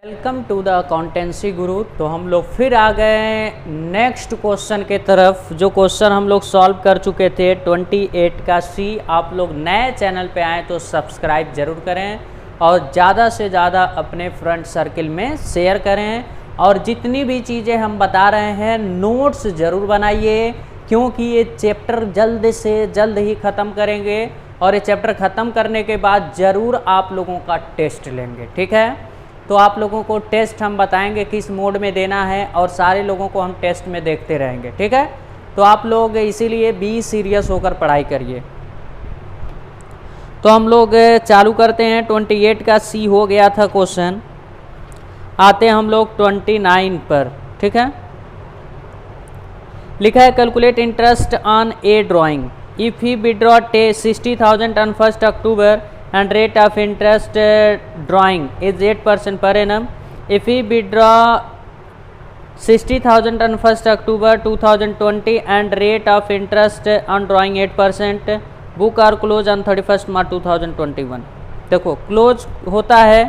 Welcome to the accountancy गुरु। तो हम लोग फिर आ गए नेक्स्ट क्वेश्चन के तरफ। जो क्वेश्चन हम लोग सॉल्व कर चुके थे 28 का सी। आप लोग नए चैनल पे आए तो सब्सक्राइब ज़रूर करें और ज़्यादा से ज़्यादा अपने फ्रेंड सर्किल में शेयर करें। और जितनी भी चीज़ें हम बता रहे हैं नोट्स ज़रूर बनाइए, क्योंकि ये चैप्टर जल्द से जल्द ही ख़त्म करेंगे और ये चैप्टर ख़त्म करने के बाद ज़रूर आप लोगों का टेस्ट लेंगे। ठीक है, तो आप लोगों को टेस्ट हम बताएंगे किस मोड में देना है और सारे लोगों को हम टेस्ट में देखते रहेंगे। ठीक है, तो आप लोग इसीलिए भी सीरियस होकर पढ़ाई करिए। तो हम लोग चालू करते हैं। 28 का सी हो गया था क्वेश्चन। आते हैं हम लोग 29 पर। ठीक है, लिखा है calculate interest on A drawing if he withdraw 60,000 on 1 October and rate of interest drawing is 8% per annum. If he withdraw 60,000 on 1st October 2020 and rate of interest on drawing 8%, book or close on 31st March 2021। देखो close होता है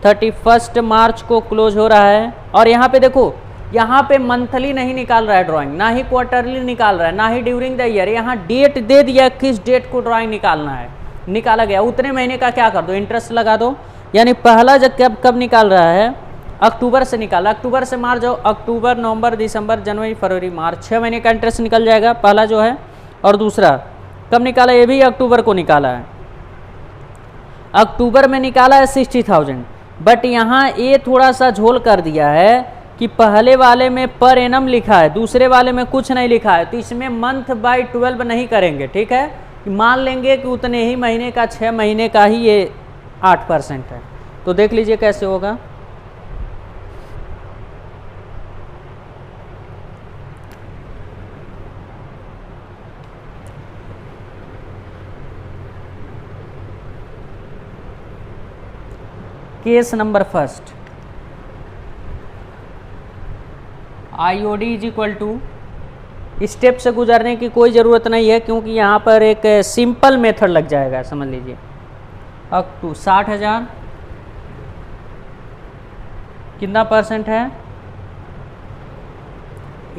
31 March को close हो रहा है। और यहाँ पे देखो, यहाँ पे मंथली नहीं निकाल रहा है ड्राइंग, ना ही क्वार्टरली निकाल रहा है, ना ही ड्यूरिंग द ईयर। यहाँ डेट दे दिया किस डेट को ड्राइंग निकालना है, निकाला गया। उतने महीने का क्या कर दो, इंटरेस्ट लगा दो। यानी पहला जब कब निकाल रहा है, अक्टूबर से निकाला। अक्टूबर से मार्च जो अक्टूबर नवंबर दिसंबर जनवरी फरवरी मार्च 6 महीने का इंटरेस्ट निकल जाएगा, पहला जो है। और दूसरा कब निकाला, ये भी अक्टूबर को निकाला है। अक्टूबर में निकाला है 60,000, बट यहाँ ये थोड़ा सा झोल कर दिया है कि पहले वाले में पर एनम लिखा है, दूसरे वाले में कुछ नहीं लिखा है। तो इसमें मंथ बाय 12 नहीं करेंगे। ठीक है, मान लेंगे कि उतने ही महीने का, 6 महीने का ही ये 8% है। तो देख लीजिए कैसे होगा। Case number first, IOD is equal to, step से गुजरने की कोई ज़रूरत नहीं है क्योंकि यहाँ पर एक सिंपल मेथड लग जाएगा। समझ लीजिए अप टू 60,000 कितना परसेंट है,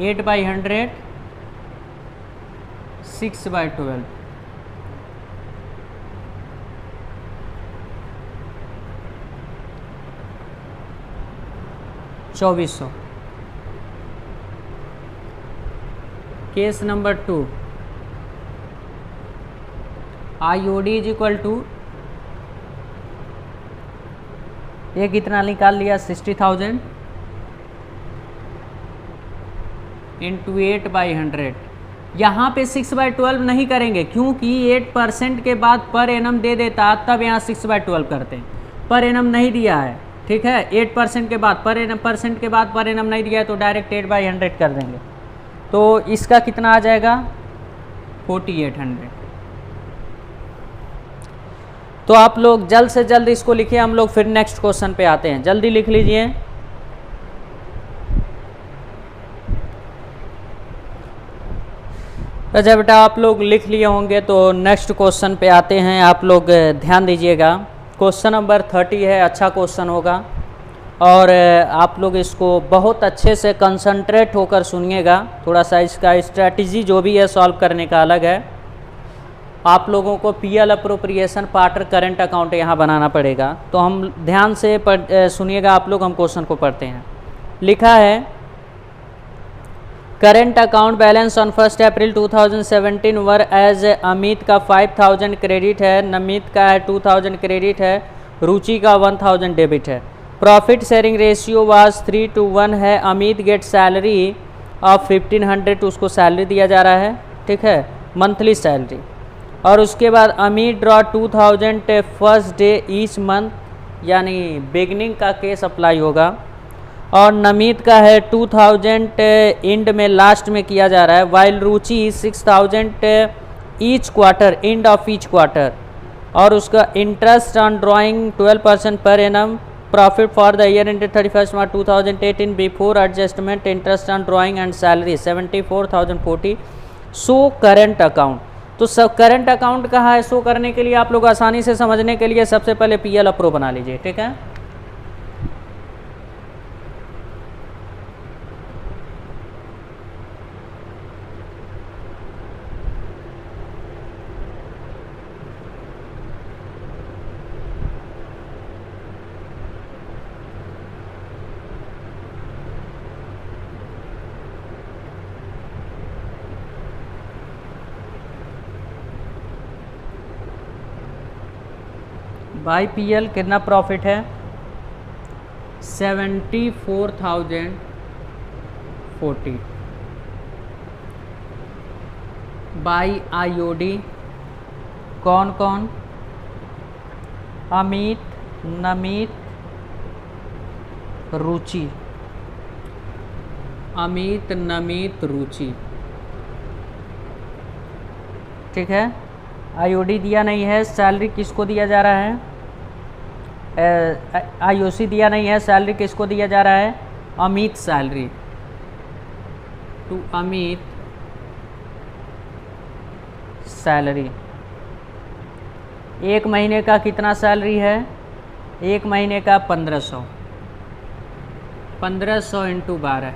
8/100 6/12 2400। Case number 2, IOD is equal to, ये कितना निकाल लिया 60,000 इंटू 8/100। यहाँ पे 6/12 नहीं करेंगे क्योंकि 8% के बाद पर एनम दे देता, तब यहाँ 6/12 करते हैं। पर एनम नहीं दिया है। ठीक है, 8% के बाद पर एनम, परसेंट के बाद पर एनम नहीं दिया है तो डायरेक्ट 8/100 कर देंगे। तो इसका कितना आ जाएगा 4800। तो आप लोग जल्द से जल्द इसको लिखिए, हम लोग फिर नेक्स्ट क्वेश्चन पे आते हैं। जल्दी लिख लीजिए। तो जब बेटा आप लोग लिख लिए होंगे तो नेक्स्ट क्वेश्चन पे आते हैं। आप लोग ध्यान दीजिएगा, क्वेश्चन नंबर 30 है, अच्छा क्वेश्चन होगा और आप लोग इसको बहुत अच्छे से कंसंट्रेट होकर सुनिएगा। थोड़ा सा इसका स्ट्रैटेजी जो भी है सॉल्व करने का अलग है। आप लोगों को PL appropriation part current account यहाँ बनाना पड़ेगा। तो हम ध्यान से सुनिएगा आप लोग। हम क्वेश्चन को पढ़ते हैं। लिखा है current account balance on 1 April 2017 were as Amit का 5,000 क्रेडिट है, नमित का है 2,000 क्रेडिट है, रुचि का 1,000 डेबिट है। प्रॉफिट शेयरिंग रेशियो वाज 3:1 है। अमित गेट सैलरी ऑफ 1500, उसको सैलरी दिया जा रहा है। ठीक है, मंथली सैलरी। और उसके बाद Amit draw 2,000 first day each month, यानी बिगनिंग का केस अप्लाई होगा। और नमित का है 2,000 एंड में, लास्ट में किया जा रहा है। While Ruchi 6,000 each quarter, and of each quarter. और उसका इंटरेस्ट ऑन ड्राइंग 12% पर annum. Profit for the year ended 31 March 2018 before adjustment, interest on drawing and salary 74,040। Show current account. तो सब करंट अकाउंट कहाँ है शो करने के लिए, आप लोग आसानी से समझने के लिए सबसे पहले पीएल अप्रो बना लीजिए। ठीक है, बाई पीएल कितना प्रॉफिट है 74,040 बाई आईओडी कौन कौन अमित नमित रुचि अमित नमित रुचि ठीक है। आईओडी दिया नहीं है, सैलरी किसको दिया जा रहा है आईओसी दिया नहीं है, सैलरी किसको दिया जा रहा है Amit salary to Amit salary. एक महीने का कितना सैलरी है एक महीने का 1500 इंटू 12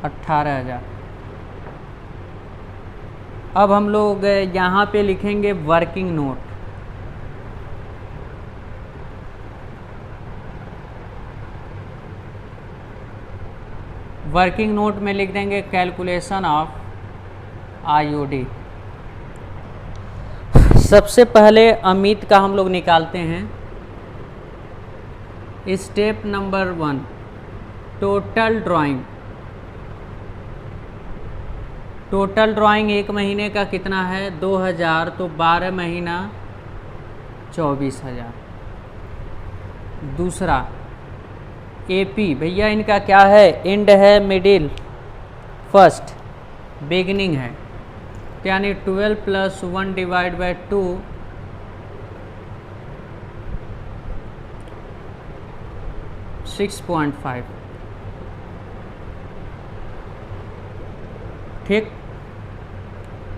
18,000। अब हम लोग यहाँ पे लिखेंगे वर्किंग नोट। वर्किंग नोट में लिख देंगे कैलकुलेशन ऑफ आईओडी। सबसे पहले अमित का हम लोग निकालते हैं। Step number 1 total drawing. Total drawing एक महीने का कितना है 2000, तो 12 महीना 24,000। दूसरा एपी, भैया इनका क्या है एंड है मिडिल फर्स्ट बिगनिंग है, यानी 12 + 1 / 2 6.5 ठीक।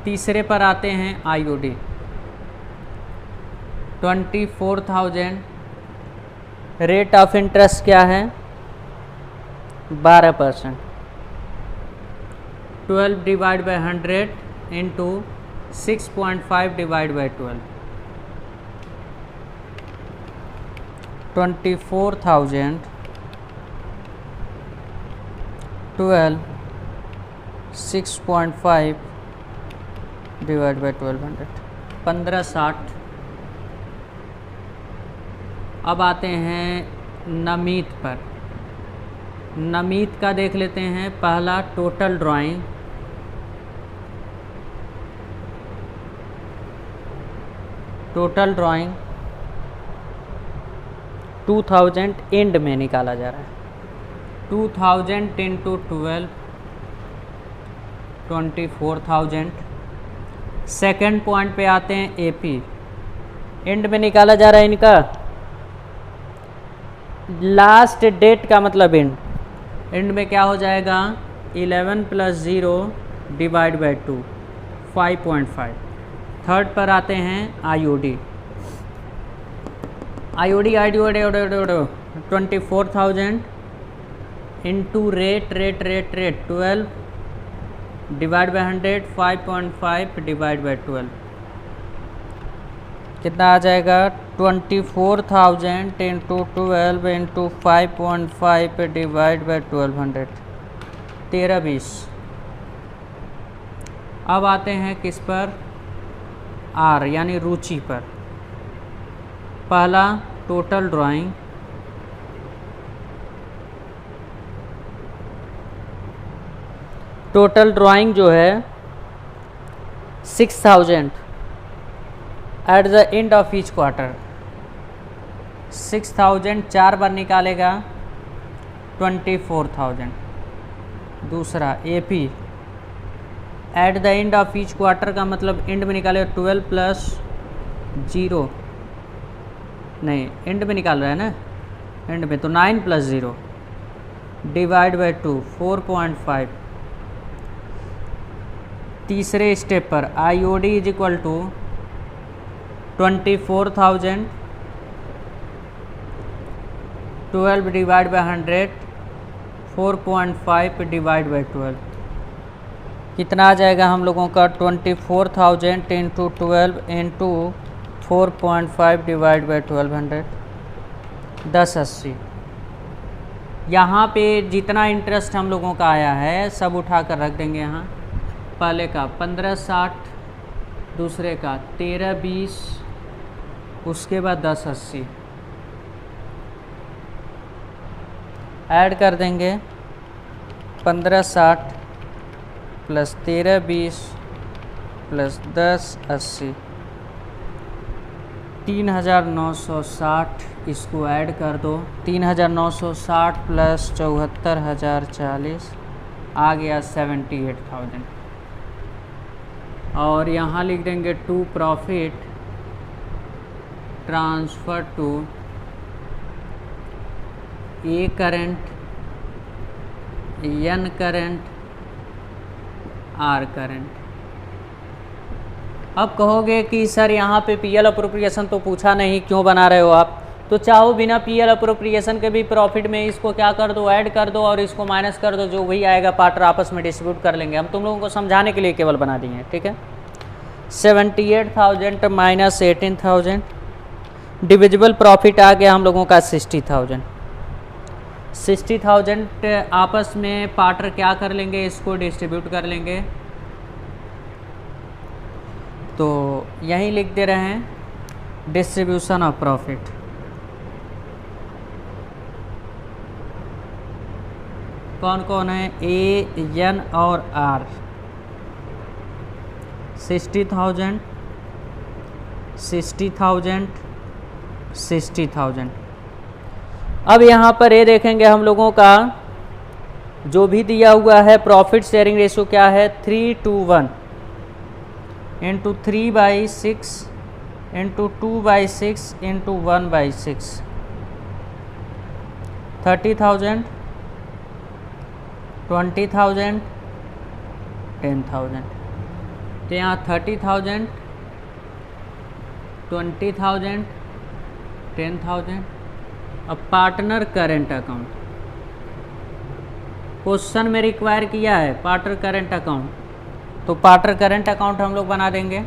तीसरे पर आते हैं आईओडी 24,000। रेट ऑफ इंटरेस्ट क्या है 12%। 12 / 100 इंटू 6.5 / 12 24,000 12 6.5 / 1200 1560। अब आते हैं नमित पर। नमित का देख लेते हैं। पहला total drawing total drawing 2000 and में निकाला जा रहा है। 2000 इंटू 12 24,000। सेकेंड पॉइंट पे आते हैं एपी, एंड में निकाला जा रहा है इनका लास्ट डेट का मतलब एंड। एंड में क्या हो जाएगा 11 + 0 / 2 5.5। थर्ड पर आते हैं आईओडी 24,000 इंटू रेट 12 / 100 5.5 / 12 कितना आ जाएगा 24,000 इंटू 12 इंटू 5.5 / 1200 13-20। अब आते हैं किस पर आर यानी रुचि पर। पहला टोटल ड्राइंग जो है 6,000 eight the end of each quarter. 6,000 4 बार निकालेगा 24,000। दूसरा AP eight the end of each quarter का मतलब एंड में निकालेगा 12 + 0 नहीं एंड में निकाल रहा है ना एंड में, तो 9 + 0 / 2 4.5। तीसरे स्टेप पर आईओडी = 24,000 12 / 100 4.5 / 12 कितना आ जाएगा हम लोगों का 24,000 इंटू 12 इंटू 4.5 / 1200 1080। यहाँ पे जितना इंटरेस्ट हम लोगों का आया है सब उठा कर रख देंगे यहाँ पहले का 1560, दूसरे का 1320, उसके बाद 1080 ऐड कर देंगे। 1560 प्लस 1320 प्लस 1080 3960, इसको ऐड कर दो। 3960 प्लस 74,040 आ गया 78,000। और यहाँ लिख देंगे to profit transfer to A current, N current, R current. अब कहोगे कि सर यहाँ पे पीएल अप्रोप्रिएशन तो पूछा नहीं, क्यों बना रहे हो आप? तो चाहो बिना पीएल अप्रोप्रिएशन के भी प्रॉफिट में इसको क्या कर दो, ऐड कर दो और इसको माइनस कर दो, जो वही आएगा पार्टनर आपस में डिस्ट्रीब्यूट कर लेंगे। हम तुम लोगों को समझाने के लिए केवल बना दिए हैं, ठीक है। 78,000 माइनस 18,000, डिविजिबल प्रॉफिट आ गया हम लोगों का 60,000। 60,000 आपस में पार्टनर क्या कर लेंगे, इसको डिस्ट्रीब्यूट कर लेंगे। तो यहीं लिख दे रहे हैं डिस्ट्रीब्यूशन ऑफ प्रॉफिट। कौन कौन है, ए, एन और आर। 60,000, 60,000, 60,000। अब यहाँ पर ये देखेंगे हम लोगों का जो भी दिया हुआ है प्रॉफिट शेयरिंग रेशियो क्या है, 3:1 इंटू 3/6 इंटू 2/6 इंटू 1/6। 30,000, 20,000, 10,000। तो यहाँ 30,000, 20,000, 10,000। अब पार्टनर करेंट अकाउंट क्वेश्चन में रिक्वायर किया है, पार्टनर करेंट अकाउंट, तो पार्टनर करेंट अकाउंट हम लोग बना देंगे।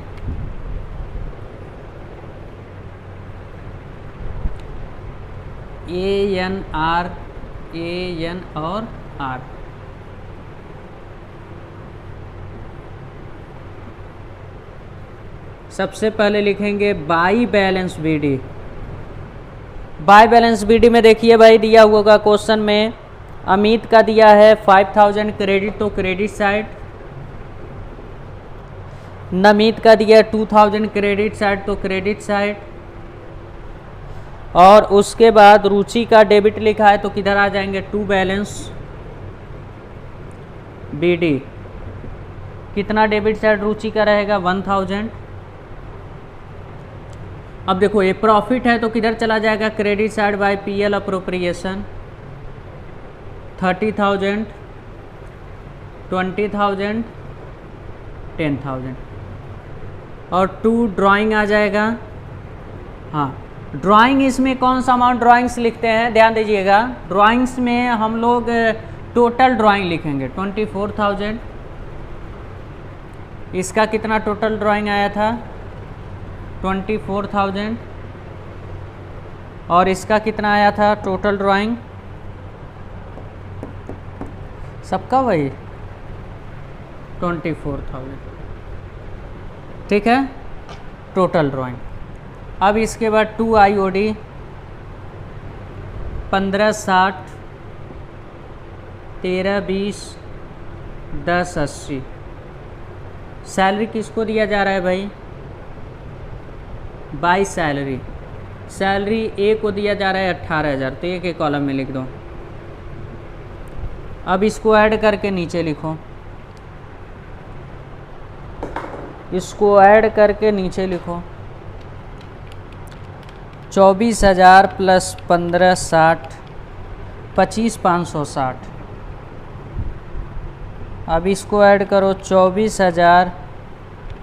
AN R, AN और R। सबसे पहले लिखेंगे by balance BD। By balance BD में देखिए भाई दिया हुआ का क्वेश्चन में अमित का दिया है 5,000 क्रेडिट, तो क्रेडिट साइड। नमित का दिया 2,000 क्रेडिट साइड, तो क्रेडिट साइड। और उसके बाद रुचि का डेबिट लिखा है, तो किधर आ जाएंगे, टू बैलेंस BD। कितना डेबिट साइड रुचि का रहेगा, 1,000। अब देखो ये प्रॉफिट है तो किधर चला जाएगा, credit side by PL appropriation. 30,000, 20,000, 10,000 और 2 ड्राइंग आ जाएगा। हाँ, ड्राइंग इसमें कौन सा अमाउंट ड्राइंग्स लिखते हैं, ध्यान दीजिएगा। ड्राइंग्स में हम लोग टोटल ड्राइंग लिखेंगे 24,000। इसका कितना टोटल ड्राइंग आया था, 24,000। और इसका कितना आया था टोटल ड्राइंग, सबका वही 24,000, ठीक है, टोटल ड्राइंग। अब इसके बाद 2 IOD 1560, 1320, 1080। सैलरी किसको दिया जा रहा है भाई, बाई सैलरी। सैलरी ए को दिया जा रहा है 18,000, तो एक एक कॉलम में लिख दो। अब इसको ऐड करके नीचे लिखो, इसको ऐड करके नीचे लिखो। 24,000 प्लस 1560, 25,560। अब इसको ऐड करो, 24,000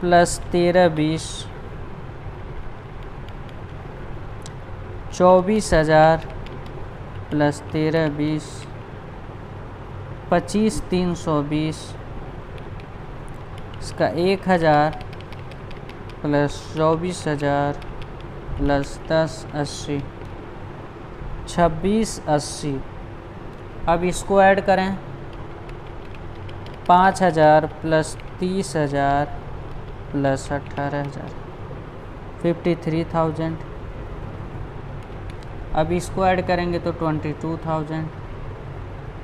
प्लस 1320, 24,000 प्लस 1320, 25,320। इसका 1,000 प्लस 24,000 प्लस 1080, 2680। अब इसको ऐड करें, 5,000 प्लस 30,000 प्लस 18,000 53,000। अब इसको ऐड करेंगे तो 22,000,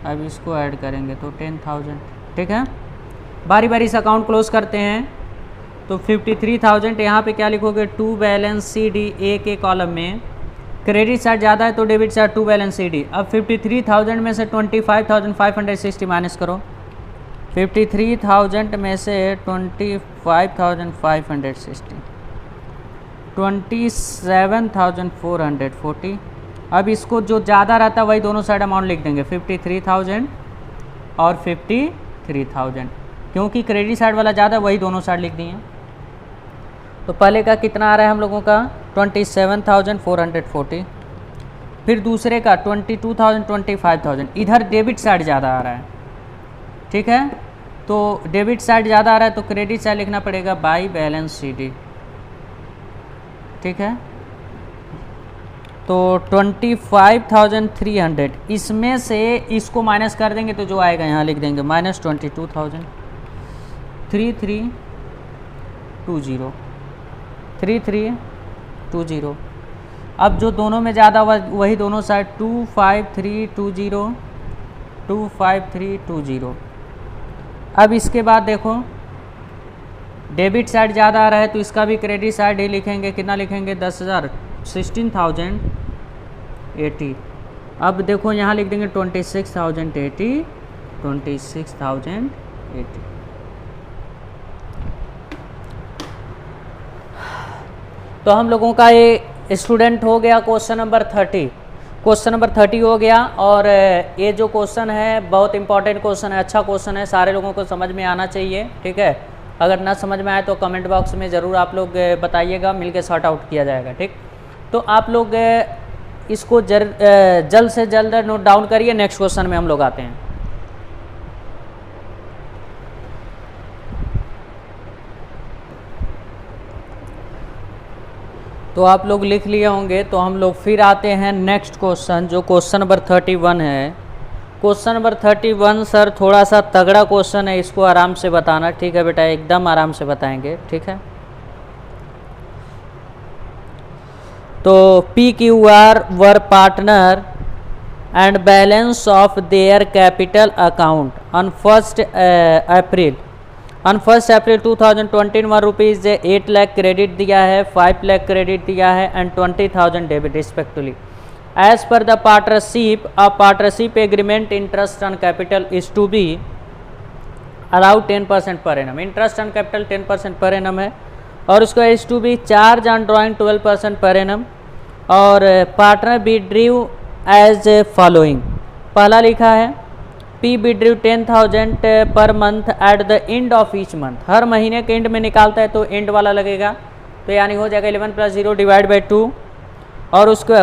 अब इसको ऐड करेंगे तो 10,000। ठीक है, बारी बारी से अकाउंट क्लोज करते हैं। तो 53,000 यहाँ पे क्या लिखोगे, to balance C D, A के कॉलम में क्रेडिट साइड ज़्यादा है तो debit side to balance C D. अब 53,000 में से 25,560 माइनस करो, 53,000 में से 25,560 27,440। अब इसको जो ज़्यादा रहता है वही दोनों साइड अमाउंट लिख देंगे, 53,000 और 53,000, क्योंकि क्रेडिट साइड वाला ज़्यादा वही दोनों साइड लिख दिए। तो पहले का कितना आ रहा है हम लोगों का 27,440, फिर दूसरे का 22,000 25,000। इधर डेबिट साइड ज़्यादा आ रहा है, ठीक है, तो डेबिट साइड ज़्यादा आ रहा है तो क्रेडिट साइड लिखना पड़ेगा बाई बैलेंस सी डी। ठीक है, तो 25,300, इसमें से इसको माइनस कर देंगे तो जो आएगा यहाँ लिख देंगे माइनस 22,000, 3320 3320। अब जो दोनों में ज़्यादा हुआ वही दोनों साइड 25320 25320। अब इसके बाद देखो डेबिट साइड ज़्यादा आ रहा है तो इसका भी क्रेडिट साइड ही लिखेंगे, कितना लिखेंगे 10,000 16,080। अब देखो यहाँ लिख देंगे 26,080 26,080। तो हम लोगों का ये स्टूडेंट हो गया क्वेश्चन नंबर 30, क्वेश्चन नंबर 30 हो गया। और ये जो क्वेश्चन है बहुत इंपॉर्टेंट क्वेश्चन है, अच्छा क्वेश्चन है, सारे लोगों को समझ में आना चाहिए। ठीक है, अगर ना समझ में आए तो कमेंट बॉक्स में ज़रूर आप लोग बताइएगा, मिलके सॉर्ट आउट किया जाएगा। ठीक, तो आप लोग इसको जल्द से जल्द नोट डाउन करिए। नेक्स्ट क्वेश्चन में हम लोग आते हैं। तो आप लोग लिख लिए होंगे, तो हम लोग फिर आते हैं नेक्स्ट क्वेश्चन, जो क्वेश्चन नंबर 31 है। क्वेश्चन नंबर 31 सर थोड़ा सा तगड़ा क्वेश्चन है, इसको आराम से बताना। ठीक है बेटा, एकदम आराम से बताएंगे। ठीक है, तो PQR were partner and balance of their capital account on 1 April 2021 rupees 8 lakh credit दिया है, 5 लाख क्रेडिट दिया है and 20,000 debit respectively. As per the partnership, a partnership agreement interest on capital is to be allowed 10% per annum. Interest on capital 10% per annum है, और उसका is to be charge on drawing 12% पर annum. और partner be drew as following. पहला लिखा है P be drew 10,000 per month at the end of each month. हर महीने के एंड में निकालता है तो एंड वाला लगेगा, तो यानी हो जाएगा 11 + 0 डिवाइड बाई 2। और उसको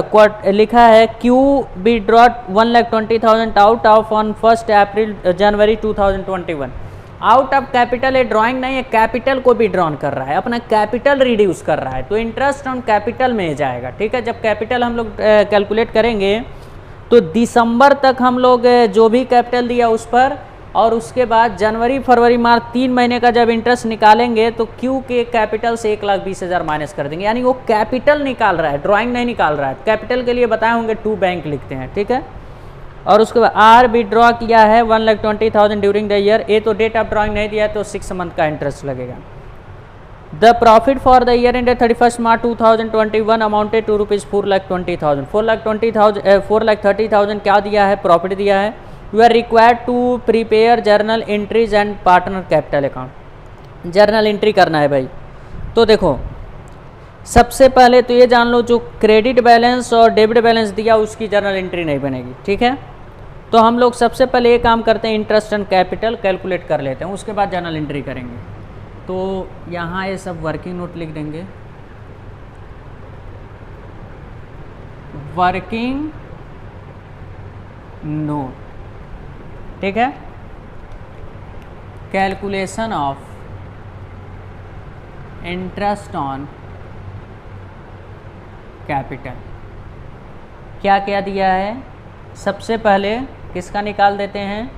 लिखा है Q be drawn 1,20,000 out of on 1 January 2021। Out of capital, ये ड्राइंग नहीं है, कैपिटल को भी ड्रॉन कर रहा है, अपना कैपिटल रिड्यूस कर रहा है, तो इंटरेस्ट ऑन कैपिटल में जाएगा। ठीक है, जब कैपिटल हम लोग कैलकुलेट करेंगे तो दिसंबर तक हम लोग जो भी कैपिटल दिया उस पर, और उसके बाद जनवरी फरवरी मार्च 3 महीने का जब इंटरेस्ट निकालेंगे तो क्यू के कैपिटल से 1,20,000 माइनस कर देंगे, यानी वो कैपिटल निकाल रहा है, ड्राइंग नहीं निकाल रहा है। कैपिटल के लिए बताए होंगे टू बैंक लिखते हैं। ठीक है, और उसके बाद आर भी ड्रॉ किया है 1,20,000 ड्यूरिंग द ईयर। ए तो डेट ऑफ ड्राइंग नहीं दिया तो 6 मंथ का इंटरेस्ट लगेगा। The profit for the year end 31 March 2021 amounted to ₹4,20,000। 4,30,000 क्या दिया है, प्रॉफिट दिया है। You are required to prepare journal entries and partner capital account. Journal entry करना है भाई। तो देखो सबसे पहले तो ये जान लो, जो क्रेडिट बैलेंस और डेबिट बैलेंस दिया उसकी जर्नल एंट्री नहीं बनेगी। ठीक है, तो हम लोग सबसे पहले ये काम करते हैं, इंटरेस्ट एंड कैपिटल कैलकुलेट कर लेते हैं, उसके बाद जर्नल एंट्री करेंगे। तो यहाँ ये सब वर्किंग नोट लिख देंगे, वर्किंग नोट। ठीक है, calculation of interest on capital. क्या क्या दिया है, सबसे पहले किसका निकाल देते हैं,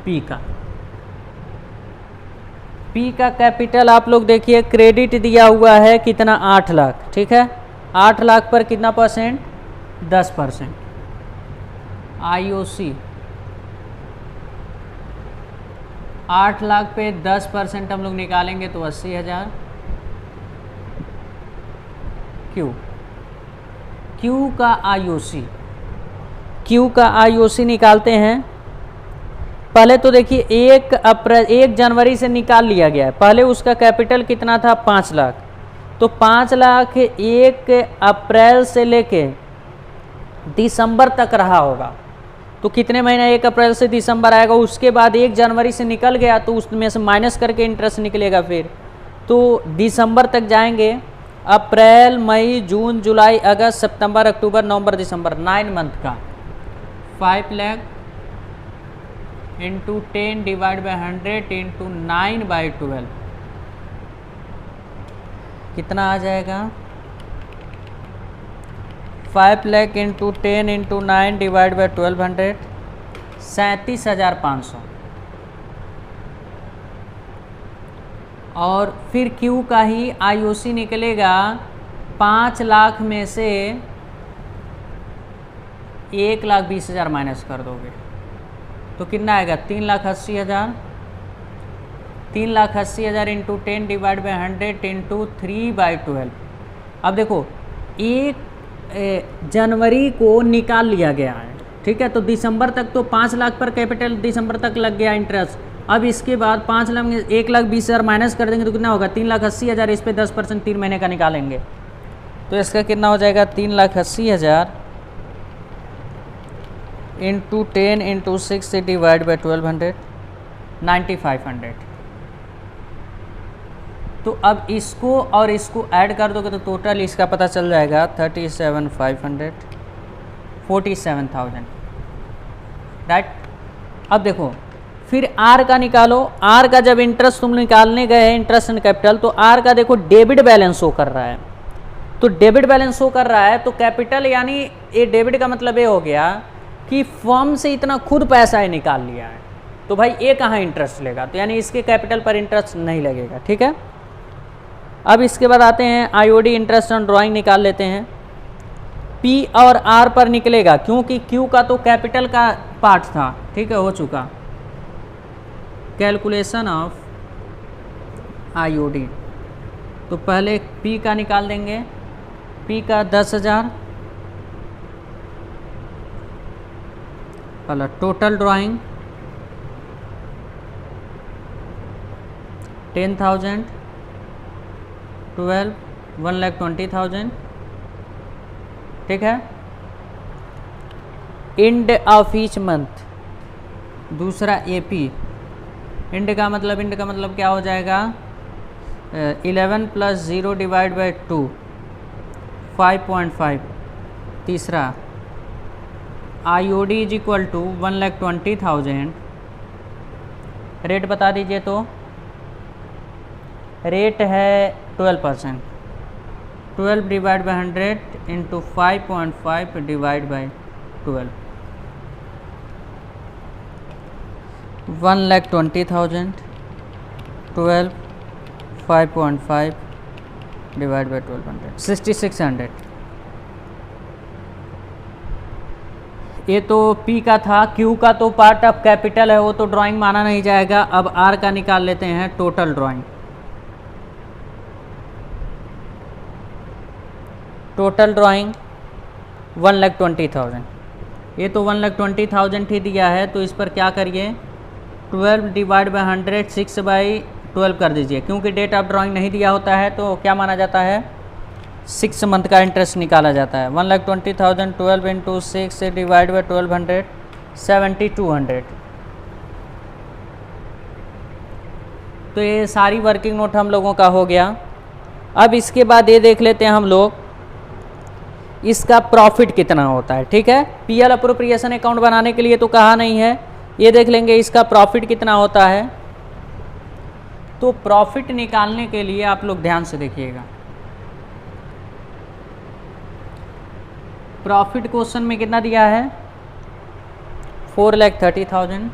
P का। पी का कैपिटल आप लोग देखिए क्रेडिट दिया हुआ है कितना 8 लाख, ठीक है। 8 लाख पर कितना परसेंट, 10%। आईओसी 8 लाख पे 10% हम लोग निकालेंगे तो 80,000। क्यू का आईओसी निकालते हैं। पहले तो देखिए 1 जनवरी से निकाल लिया गया है। पहले उसका कैपिटल कितना था, 5 लाख। तो 5 लाख 1 अप्रैल से लेके दिसंबर तक रहा होगा। तो कितने महीना, 1 अप्रैल से दिसंबर आएगा। उसके बाद 1 जनवरी से निकल गया तो उसमें से माइनस करके इंटरेस्ट निकलेगा। फिर तो दिसंबर तक जाएंगे, अप्रैल मई जून जुलाई अगस्त सितंबर अक्टूबर नवंबर दिसंबर, 9 मंथ का 5 lakh into 10 divide by 100 into 9/12 कितना आ जाएगा, 5 lakh into 10 into 9 divide by 1200, 37,500। और फिर क्यू का ही आईओसी निकलेगा। 5 लाख में से 1,20,000 माइनस कर दोगे तो कितना आएगा, 3,80,000। 3,80,000 इंटू 10 डिवाइड बाई 100 इंटू 3/12। अब देखो 1 जनवरी को निकाल लिया गया है, ठीक है। तो दिसंबर तक तो 5 लाख पर कैपिटल दिसंबर तक लग गया इंटरेस्ट। अब इसके बाद 5 लाख में 1,20,000 माइनस कर देंगे तो कितना होगा, 3,80,000। इस पे 10% 3 महीने का निकालेंगे तो इसका कितना हो जाएगा, 3,80,000 इंटू 10 इंटू 6 से डिवाइड बाई 1200, 9,500। तो अब इसको और इसको ऐड कर दोगे तो टोटल इसका पता चल जाएगा 37,500, 47,000, राइट। अब देखो फिर आर का निकालो। आर का जब इंटरेस्ट तुम निकालने गए हैं, इंटरेस्ट एंड कैपिटल, तो आर का देखो डेबिट बैलेंस शो कर रहा है। तो डेबिट बैलेंस शो कर रहा है तो कैपिटल यानी ये डेबिट का मतलब ये हो गया कि फर्म से इतना खुद पैसा ही निकाल लिया है, तो भाई ये कहाँ इंटरेस्ट लेगा, तो यानी इसके कैपिटल पर इंटरेस्ट नहीं लगेगा, ठीक है। अब इसके बाद आते हैं आईओडी इंटरेस्ट ऑन ड्राइंग निकाल लेते हैं। पी और आर पर निकलेगा क्योंकि क्यू का तो कैपिटल का पार्ट था, ठीक है, हो चुका। कैलकुलेशन ऑफ आईओडी, तो पहले पी का निकाल देंगे। पी का 10,000, पहला टोटल ड्राइंग 10,000, 12, 1,20,000, ठीक है। एंड ऑफ ईच मंथ, दूसरा एपी। एंड का मतलब क्या हो जाएगा, 11 + 0 डिवाइड बाई 2, 5.5। तीसरा IOD is equal to 1,20,000। Rate बता दीजिए, तो रेट है 12%। 12 divide by 100 into 5.5 divide by 12, 1,20,000, 12, 5.5 divide by 1200, 6,600। ये तो P का था। Q का तो पार्ट ऑफ कैपिटल है, वो तो ड्राइंग माना नहीं जाएगा। अब R का निकाल लेते हैं, टोटल ड्राइंग। Total drawing 1,20,000। ये तो 1,20,000 ही दिया है, तो इस पर क्या करिए, 12 डिवाइड बाई 100, 6/12 कर दीजिए। क्योंकि डेट ऑफ ड्राइंग नहीं दिया होता है तो क्या माना जाता है, 6 मंथ का इंटरेस्ट निकाला जाता है। 1,20,000 12 इंटू 6 से डिवाइड बाई 1200, 7,200। तो ये सारी वर्किंग नोट हम लोगों का हो गया। अब इसके बाद ये देख लेते हैं हम लोग इसका प्रॉफिट कितना होता है, ठीक है। पीएल अप्रोप्रिएशन अकाउंट बनाने के लिए तो कहा नहीं है, ये देख लेंगे इसका प्रॉफिट कितना होता है। तो प्रॉफिट निकालने के लिए आप लोग ध्यान से देखिएगा। प्रॉफिट क्वेश्चन में कितना दिया है, 4,30,000।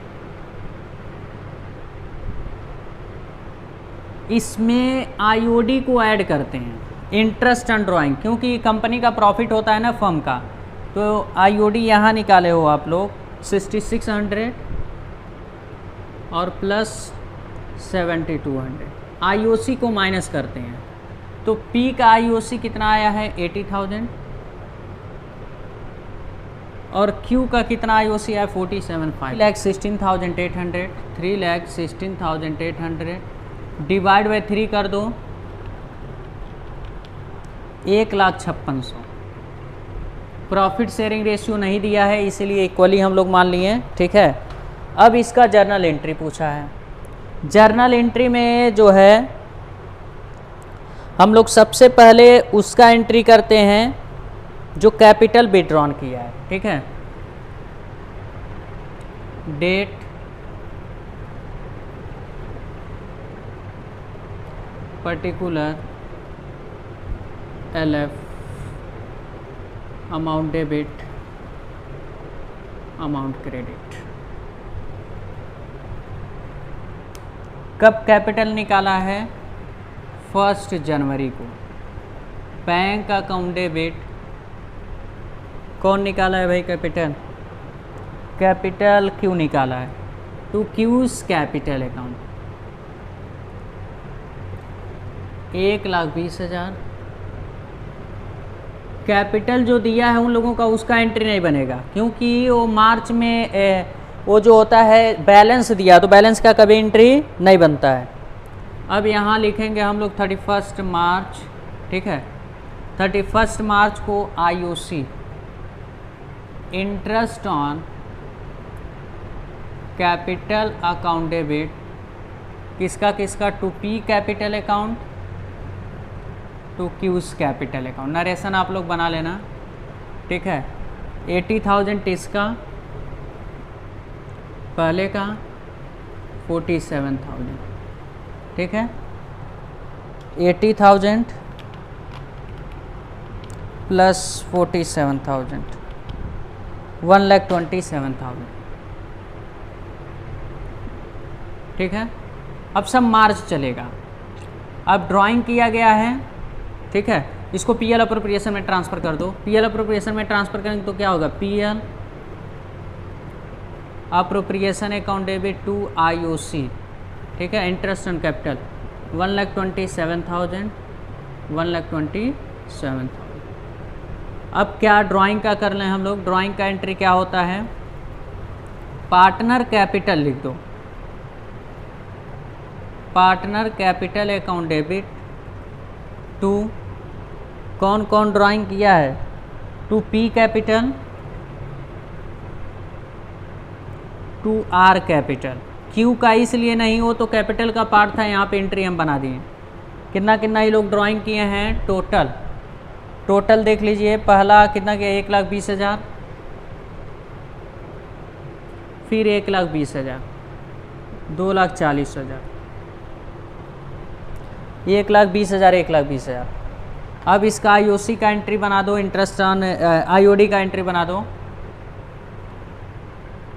इसमें आईओडी को ऐड करते हैं, इंटरेस्ट ऑन ड्राइंग, क्योंकि कंपनी का प्रॉफिट होता है ना फर्म का, तो आईओडी यहाँ निकाले हो आप लोग 6600 और प्लस 7200, आईओसी को माइनस करते हैं, तो पी का आईओसी कितना आया है 80,000 और क्यू का कितना आईओसी आया 47,500, 3,16,800, 3,16,800 डिवाइड बाई 3 कर दो 1,56,000। प्रॉफिट शेयरिंग रेशियो नहीं दिया है इसीलिए इक्वली हम लोग मान लिए, ठीक है। अब इसका जर्नल एंट्री पूछा है। जर्नल एंट्री में जो है हम लोग सबसे पहले उसका एंट्री करते हैं जो कैपिटल विड्रॉन किया है, ठीक है। Date, particular, LF, amount debit, amount credit. कब कैपिटल निकाला है 1 जनवरी को। बैंक अकाउंट डेबिट कौन निकाला है भाई कैपिटल, कैपिटल क्यों निकाला है, to Q's capital account 1,20,000। Capital जो दिया है उन लोगों का उसका एंट्री नहीं बनेगा, क्योंकि वो मार्च में वो जो होता है बैलेंस दिया, तो बैलेंस का कभी एंट्री नहीं बनता है। अब यहाँ लिखेंगे हम लोग 31 मार्च, ठीक है। 31 मार्च को IOC, interest on capital account debit, किसका किसका, to P capital account, to Q's capital account. Narration आप लोग बना लेना, ठीक है। 80,000 इसका, पहले का 47,000, ठीक है। 80,000 प्लस 47,000, 1,27,000, ठीक है। अब सब मार्च चलेगा। अब ड्राइंग किया गया है, ठीक है। इसको पीएल अप्रोप्रिएशन में ट्रांसफ़र कर दो। पीएल अप्रोप्रिएशन में ट्रांसफ़र करेंगे तो क्या होगा, PL appropriation account debit to IOC, ठीक है। Interest on capital 1,27,000, 1,27,000। अब क्या ड्राइंग का कर लें हम लोग। ड्राइंग का एंट्री क्या होता है, पार्टनर कैपिटल लिख दो, partner capital account debit to, कौन कौन ड्राइंग किया है, to P capital, to R capital. Q का इसलिए नहीं, हो तो कैपिटल का पार्ट था, यहाँ पे एंट्री हम बना दिए। कितना कितना ही लोग ड्राइंग किए हैं टोटल, टोटल देख लीजिए। पहला कितना किया 1,20,000, फिर 1,20,000, 2,40,000, 1,20,000, 1,20,000। अब इसका आईओसी का एंट्री बना दो, इंटरेस्ट ऑन आईओडी का एंट्री बना दो।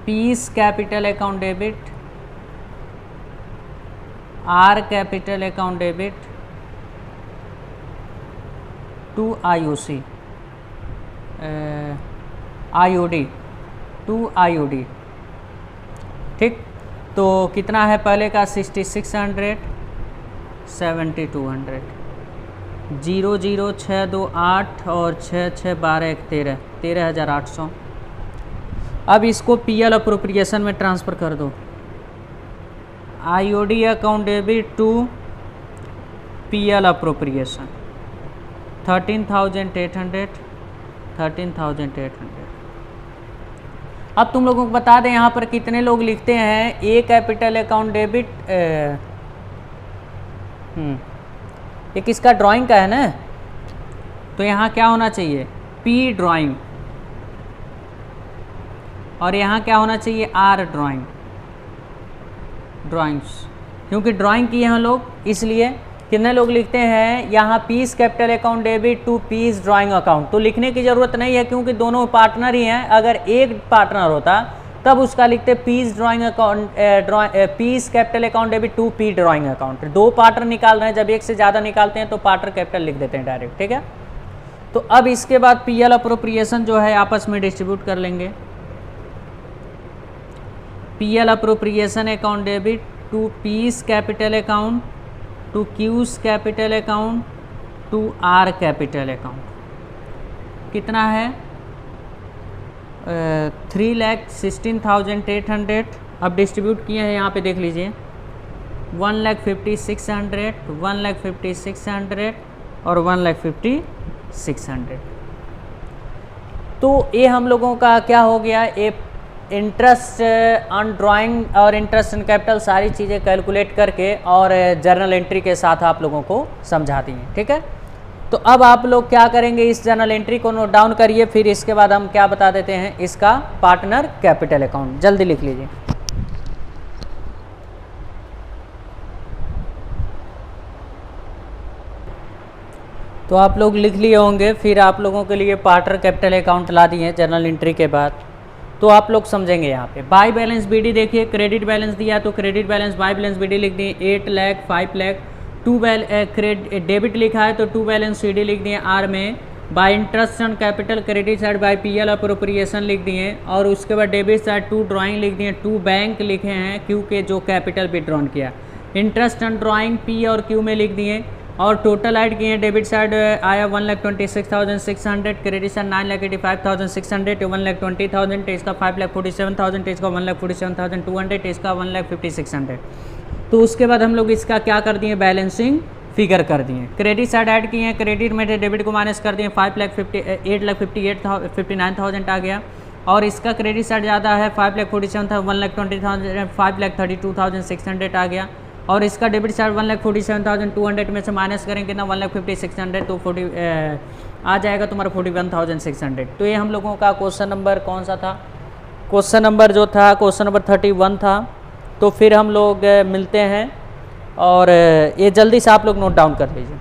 P's capital account debit, R capital account debit to IOC, IOD, to IOD, ठीक। तो कितना है पहले का 6600, 7200, 0 0 6 2 8 और 6 6 12 1 13, 13,800। अब इसको पीएल अप्रोप्रिएशन में ट्रांसफ़र कर दो। IOD account debit to PL appropriation 13,800, 13,800। अब तुम लोगों को बता दें यहाँ पर कितने लोग लिखते हैं ए कैपिटल अकाउंट डेबिट, ये किसका, ड्राइंग का है ना, तो यहाँ क्या होना चाहिए, पी ड्राइंग, और यहाँ क्या होना चाहिए, आर ड्राइंग, ड्राइंग्स, क्योंकि ड्राइंग किए हैं लोग इसलिए। कितने लोग लिखते हैं यहाँ P's capital account debit to P's drawing account, तो लिखने की ज़रूरत नहीं है क्योंकि दोनों पार्टनर ही हैं। अगर एक पार्टनर होता तब उसका लिखते P's drawing account, P's capital account debit to P drawing account. दो पार्टर निकाल रहे हैं, जब एक से ज़्यादा निकालते हैं तो पार्टर कैपिटल लिख देते हैं डायरेक्ट, ठीक है। तो अब इसके बाद पीएल अप्रोप्रिएशन जो है आपस में डिस्ट्रीब्यूट कर लेंगे। PL appropriation account debit to P's capital account to Q's capital account to R capital account कितना है 3,16,800। अब डिस्ट्रीब्यूट किए हैं यहाँ पे देख लीजिए 1,50,600, 1,50,600 और 1,50,600। तो ये हम लोगों का क्या हो गया, ये इंटरेस्ट ऑन ड्राइंग और इंटरेस्ट ऑन कैपिटल सारी चीज़ें कैलकुलेट करके और जर्नल एंट्री के साथ आप लोगों को समझा दी हैं, ठीक है। तो अब आप लोग क्या करेंगे, इस जर्नल एंट्री को नोट डाउन करिए, फिर इसके बाद हम क्या बता देते हैं इसका पार्टनर कैपिटल अकाउंट, जल्दी लिख लीजिए। तो आप लोग लिख लिए होंगे, फिर आप लोगों के लिए पार्टनर कैपिटल अकाउंट ला दिए जर्नल एंट्री के बाद। तो आप लोग समझेंगे यहाँ पे बाय बैलेंस बीडी देखिए, क्रेडिट बैलेंस दिया तो credit balance by balance BD लिख दिए 8 लाख 5 लाख। टू डेबिट लिखा है तो टू बैलेंस सीडी लिख दिए आर में। Bye interest on capital credit side by PL appropriation लिख दिए, और उसके बाद डेबिट साइड टू ड्राइंग लिख दिए, टू बैंक लिखे हैं क्यू के जो कैपिटल पे ड्रॉन किया। इंटरेस्ट ऑन ड्राइंग पी और क्यू में लिख दिए, और टोटल ऐड किए। डेबिट साइड आया 1,26,600, क्रेडिट साइड 9,85,600, 1,20,000, इसका 5,47,000, इसका 1,47,200, इसका 1,50,600। तो उसके बाद हम लोग इसका क्या कर दिए, बैलेंसिंग फिगर कर दिए। क्रेडिट साइड ऐड किए हैं, क्रेडिट में डेबिट को माइनस कर दिए 8,58,000 आ गया, और इसका क्रेडिट साइड ज़्यादा है 5,47,000, 1,20,000, 5,32,600 आ गया, और इसका डेबिट साइड 1,47,200 में से माइनस करेंगे ना 1,50,600 तो 40 आ जाएगा तुम्हारा 41,600। तो ये हम लोगों का क्वेश्चन नंबर कौन सा था, क्वेश्चन नंबर जो था क्वेश्चन नंबर 31 था। तो फिर हम लोग मिलते हैं, और ये जल्दी से आप लोग नोट डाउन कर लीजिए।